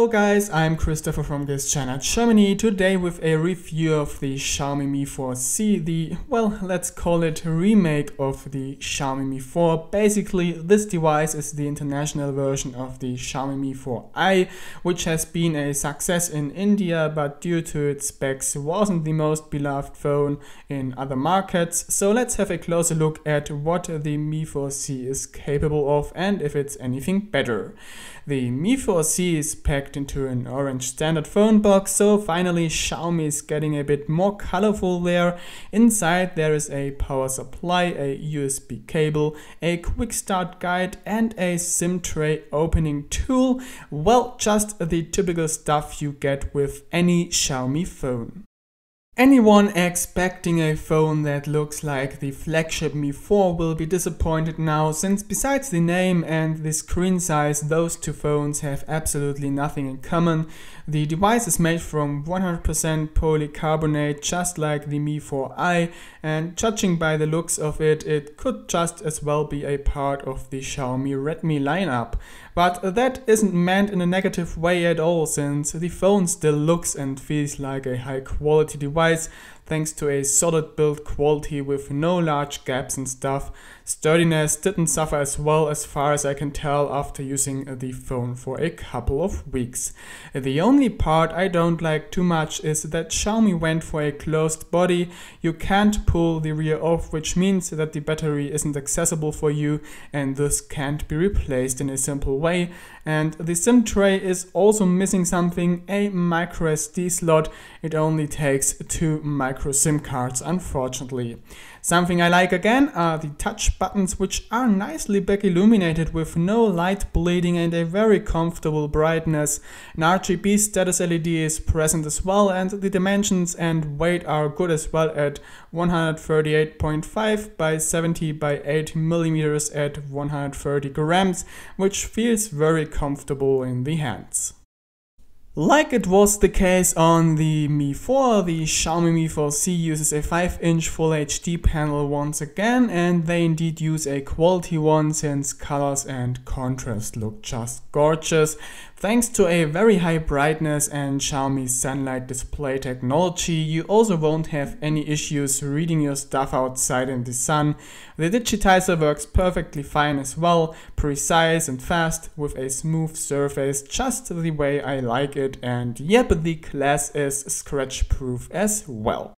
Hello guys, I'm Christopher from GizChina Germany, today with a review of the Xiaomi Mi4c, let's call it remake of the Xiaomi Mi 4. Basically, this device is the international version of the Xiaomi Mi4i, which has been a success in India, but due to its specs wasn't the most beloved phone in other markets. So let's have a closer look at what the Mi4c is capable of and if it's anything better. The Mi4c is packed into an orange standard phone box, so finally Xiaomi is getting a bit more colorful there. Inside there is a power supply, a USB cable, a quick start guide and a SIM tray opening tool. Well, just the typical stuff you get with any Xiaomi phone. Anyone expecting a phone that looks like the flagship Mi 4 will be disappointed now, since besides the name and the screen size, those two phones have absolutely nothing in common. The device is made from 100% polycarbonate, just like the Mi 4i, and judging by the looks of it, it could just as well be a part of the Xiaomi Redmi Line-Up. But that isn't meant in a negative way at all, since the phone still looks and feels like a high quality device thanks to a solid build quality with no large gaps and stuff. Sturdiness didn't suffer as well as far as I can tell after using the phone for a couple of weeks. The only part I don't like too much is that Xiaomi went for a closed body. You can't pull the rear off, which means that the battery isn't accessible for you and thus can't be replaced in a simple way. And the SIM tray is also missing something, a micro SD slot. It only takes 2 micro SIM cards, unfortunately. Something I like again are the touch buttons, which are nicely back illuminated with no light bleeding and a very comfortable brightness. An RGB status LED is present as well, and the dimensions and weight are good as well at 138.5 by 70 by 8 millimeters at 130 grams, which feels very comfortable in the hands. Like it was the case on the Mi 4, the Xiaomi Mi 4c uses a 5-inch Full HD panel once again, and they indeed use a quality one since colors and contrast look just gorgeous. Thanks to a very high brightness and Xiaomi's sunlight display technology, you also won't have any issues reading your stuff outside in the sun. The digitizer works perfectly fine as well, precise and fast with a smooth surface, just the way I like it, and yep, the glass is scratch proof as well.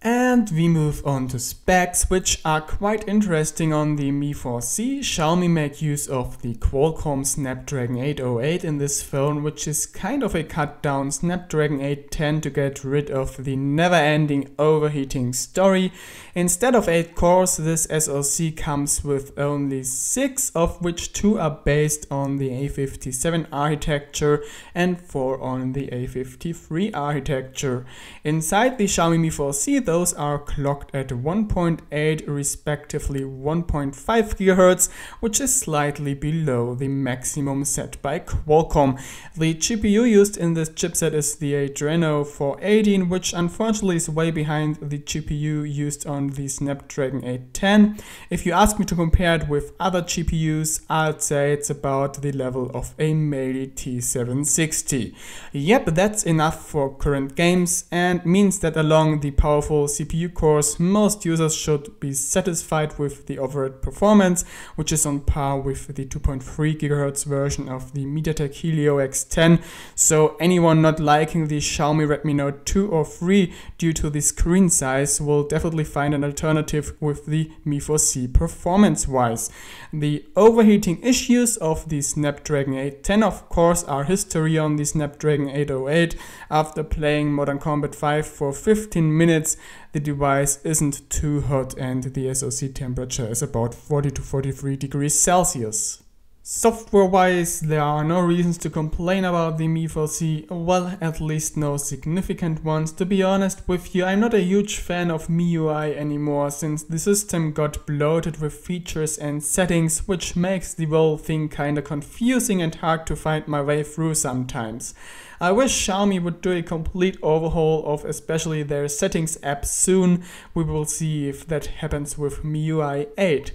And we move on to specs, which are quite interesting on the Mi 4c. Xiaomi make use of the Qualcomm Snapdragon 808 in this phone, which is kind of a cut down Snapdragon 810 to get rid of the never-ending overheating story. Instead of 8 cores, this SoC comes with only 6, of which 2 are based on the A57 architecture and 4 on the A53 architecture. Inside the Xiaomi Mi 4c, those are clocked at 1.8 respectively 1.5 GHz, which is slightly below the maximum set by Qualcomm. The GPU used in this chipset is the Adreno 418, which unfortunately is way behind the GPU used on the Snapdragon 810. If you ask me to compare it with other GPUs, I'd say it's about the level of a Meili T760. Yep, that's enough for current games and means that along the powerful CPU cores, most users should be satisfied with the overall performance, which is on par with the 2.3 GHz version of the MediaTek Helio X10. So anyone not liking the Xiaomi Redmi Note 2 or 3 due to the screen size will definitely find an alternative with the Mi 4c performance-wise. The overheating issues of the Snapdragon 810 of course are history on the Snapdragon 808. After playing Modern Combat 5 for 15 minutes, the device isn't too hot and the SoC temperature is about 40 to 43 degrees Celsius. Software-wise, there are no reasons to complain about the Mi 4c, well, at least no significant ones. To be honest with you, I'm not a huge fan of MIUI anymore, since the system got bloated with features and settings, which makes the whole thing kinda confusing and hard to find my way through sometimes. I wish Xiaomi would do a complete overhaul of especially their settings app soon. We will see if that happens with MIUI 8.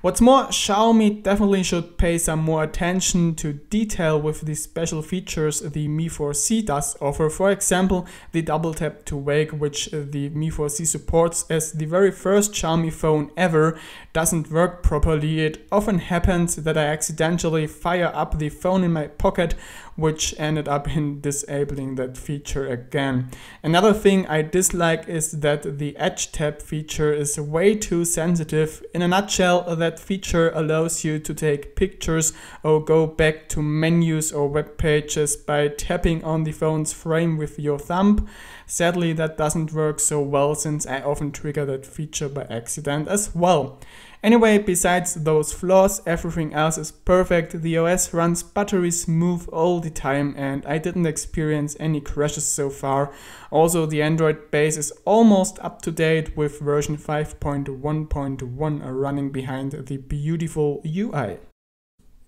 What's more, Xiaomi definitely should pay some more attention to detail with the special features the Mi4c does offer. For example, the double tap to wake, which the Mi4c supports as the very first Xiaomi phone ever, doesn't work properly. It often happens that I accidentally fire up the phone in my pocket, which ended up in disabling that feature again. Another thing I dislike is that the edge tap feature is way too sensitive. In a nutshell, that feature allows you to take pictures or go back to menus or web pages by tapping on the phone's frame with your thumb. Sadly, that doesn't work so well since I often trigger that feature by accident as well. Anyway, besides those flaws, everything else is perfect. The OS runs buttery smooth all the time and I didn't experience any crashes so far. Also, the Android base is almost up to date with version 5.1.1 running behind the beautiful UI.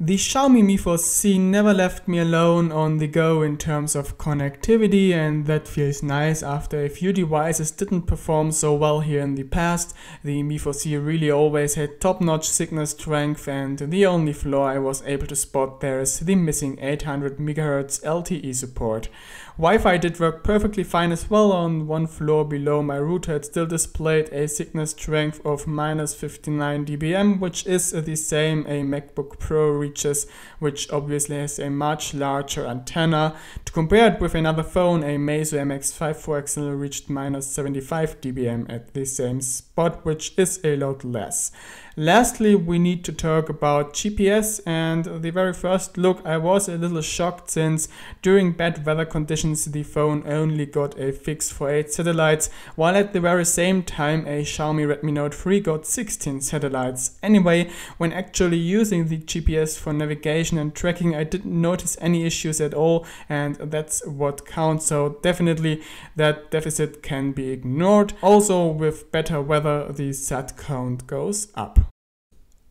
The Xiaomi Mi4c never left me alone on the go in terms of connectivity, and that feels nice after a few devices didn't perform so well here in the past. The Mi4c really always had top-notch signal strength, and the only flaw I was able to spot there is the missing 800 MHz LTE support. Wi-Fi did work perfectly fine as well. On one floor below my router it still displayed a signal strength of -59 dBm, which is the same a MacBook Pro reaches, which obviously has a much larger antenna. To compare it with another phone, a Meizu MX5 4 XL reached -75 dBm at the same spot, which is a lot less. Lastly, we need to talk about GPS, and the very first look I was a little shocked since during bad weather conditions the phone only got a fix for 8 satellites, while at the very same time a Xiaomi Redmi Note 3 got 16 satellites. Anyway, when actually using the GPS for navigation and tracking I didn't notice any issues at all, and that's what counts, so definitely that deficit can be ignored. Also, with better weather the sat count goes up.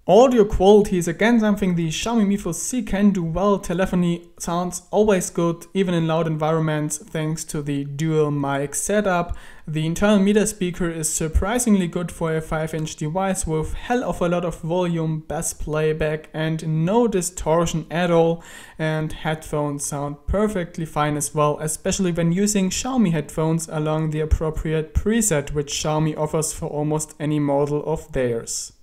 Audio quality is again something the Xiaomi Mi4c can do well. Telephony sounds always good, even in loud environments, thanks to the dual mic setup. The internal meter speaker is surprisingly good for a 5-inch device with hell of a lot of volume, bass playback and no distortion at all. And headphones sound perfectly fine as well, especially when using Xiaomi headphones along the appropriate preset, which Xiaomi offers for almost any model of theirs.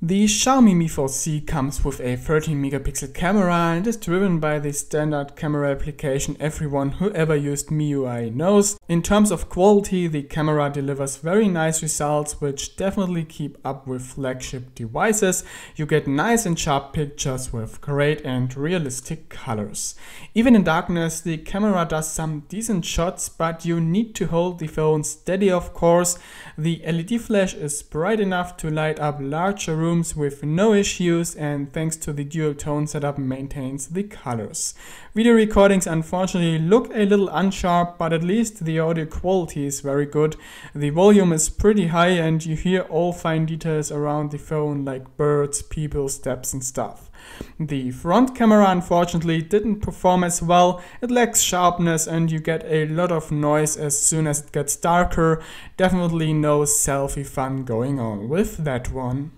The Xiaomi Mi4c comes with a 13-megapixel camera and is driven by the standard camera application everyone who ever used MIUI knows. In terms of quality, the camera delivers very nice results which definitely keep up with flagship devices. You get nice and sharp pictures with great and realistic colors. Even in darkness, the camera does some decent shots, but you need to hold the phone steady, of course. The LED flash is bright enough to light up larger rooms with no issues, and thanks to the dual tone setup maintains the colors. Video recordings unfortunately look a little unsharp, but at least the audio quality is very good. The volume is pretty high and you hear all fine details around the phone like birds, people, steps and stuff. The front camera unfortunately didn't perform as well. It lacks sharpness and you get a lot of noise as soon as it gets darker. Definitely no selfie fun going on with that one.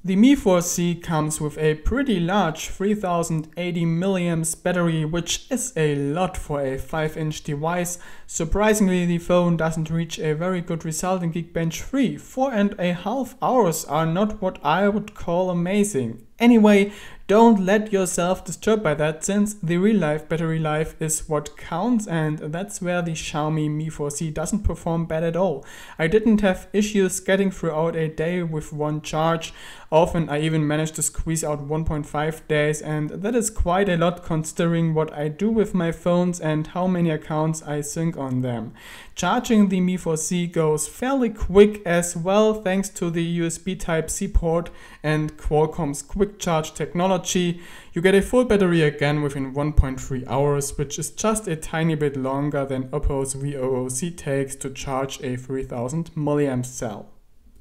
The Mi4c comes with a pretty large 3080 mAh battery, which is a lot for a 5-inch device. Surprisingly, the phone doesn't reach a very good result in Geekbench 3. 4.5 hours are not what I would call amazing. Anyway, don't let yourself disturb by that, since the real-life battery life is what counts, and that's where the Xiaomi Mi4c doesn't perform bad at all. I didn't have issues getting throughout a day with one charge. Often I even managed to squeeze out 1.5 days, and that is quite a lot considering what I do with my phones and how many accounts I sync on them. Charging the Mi4c goes fairly quick as well, thanks to the USB Type-C port and Qualcomm's quick charge technology. You get a full battery again within 1.3 hours, which is just a tiny bit longer than Oppo's VOOC takes to charge a 3000 mAh cell.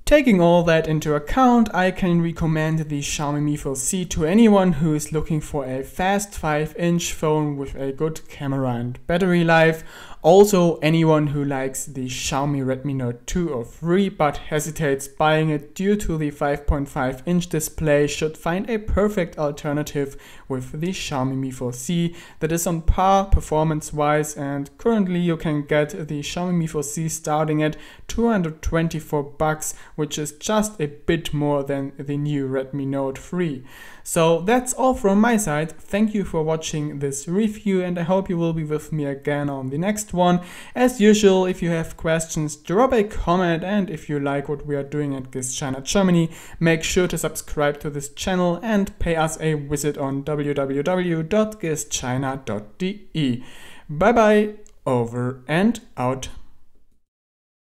Taking all that into account, I can recommend the Xiaomi Mi4c to anyone who is looking for a fast 5-inch phone with a good camera and battery life. Also, anyone who likes the Xiaomi Redmi Note 2 or 3 but hesitates buying it due to the 5.5-inch display should find a perfect alternative with the Xiaomi Mi4c that is on par performance-wise, and currently you can get the Xiaomi Mi4c starting at $224, which is just a bit more than the new Redmi Note 3. So that's all from my side. Thank you for watching this review, and I hope you will be with me again on the next one. As usual, if you have questions, drop a comment, and if you like what we are doing at GizChina Germany, make sure to subscribe to this channel and pay us a visit on www.gizchina.de. Bye bye, over and out.